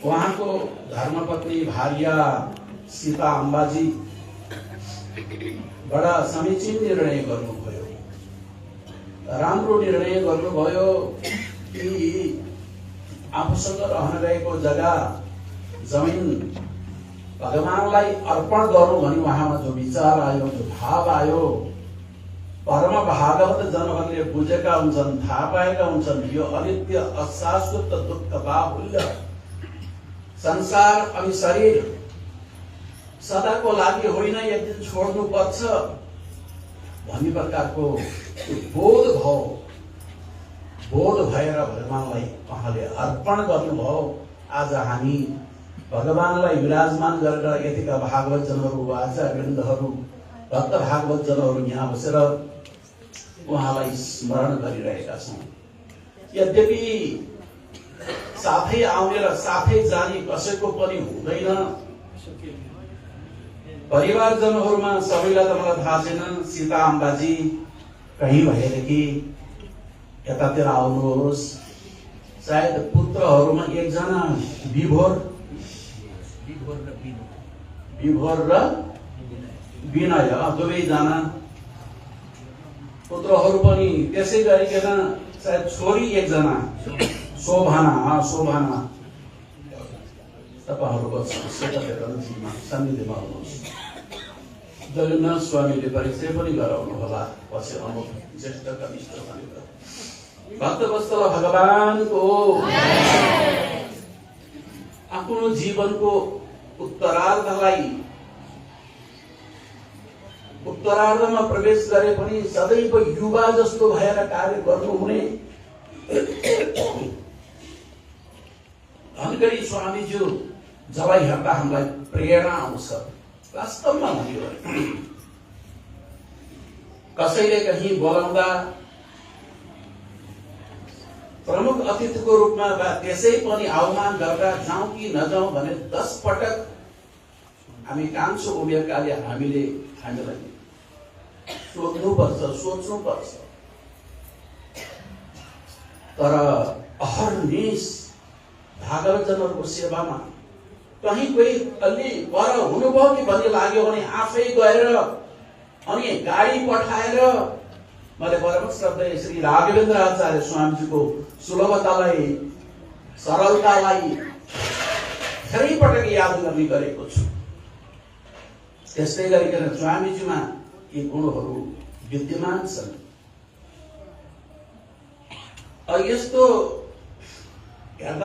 उहाँको धर्मपत्नी भार्या सीता अम्बाजी बडा समीचीन निर्णय गर्नुभयो, राम्रो निर्णय गर्नुभयो कि आफूसँग रहन गएको जग्गा जमिन भगवानलाई अर्पण गरौं भनी उहाँमा जो विचार आयो, जो भाव आयो, परम भागवत जनहरूले बुझेका हुन्छन्, थाहा पाएका हुन्छन् यो अनित्य अशाश्वत दुःख बाहुल्य संसार अनि शरीर सदाको लागि होइन, एक दिन छोड्नु पर्छ भन्ने प्रकारको बोध भएर भगवानलाई उहाँले अर्पण गर्नुभयो। आज हामी भगवानलाई विराजमान गरेर यतिका भागवत जनहरू, आचार्यवृन्दहरू, भक्त भागवत जनहरू यहाँ बसेर उहाँलाई स्मरण गरिरहेका छौं। यद्यपि साथै आउने र साथै जाने कसैको पनि हुँदैन। परिवारजनहरूमा सबैलाई त मलाई थाहा छैन, सीता अम्बाजी कहीँ भएदेखि यतातिर आउनुहोस्। सायद पुत्रहरूमा एकजना विभोर र विनय, दुवैजना पुत्रहरू पनि त्यसै गरिकन सायद छोरी एकजना शोभना तपाईहरुको सान्निध्यमा हुनुहुन्छ। जगन्नाथ स्वामीले परिचय पनि गराउनु होला पछि अमुक ज्येष्ठ कनिष्ठ भनेर। भक्तवत्सल भगवानको आफ्नो जीवनको उत्तरार्धमा प्रवेश गरे पनि सदैव युवा जस्तो भएर कार्य गर्नुहुने धनगढी स्वामीज्यू जब हेर्दा हामीलाई प्रेरणा आउँछ। वास्तवमा भन्यो कसैले कहीँ बोलाउँदा प्रमुख अतिथिको रूपमा वा त्यसै पनि आह्वान गर्दा जाउँ कि नजाउँ भने 10 पटक हामी कान्छो उमेरकाले हामीलाई सोच्नुपर्छ। तर अहर्निश भागवत जनहरूको सेवामा कहीँ कोही अलि पर हुनुभयो कि भन्ने लाग्यो भने आफै गएर अनि गाडी पठाएर मैले परम श्रद्धेय श्री राघवेन्द्र आचार्य स्वामीजीको सुलभतालाई, सरलतालाई धेरै पटक याद गर्ने गरेको छु। त्यस्तै गरिकन स्वामीजीमा यी गुणहरू विद्यमान छन्। यस्तो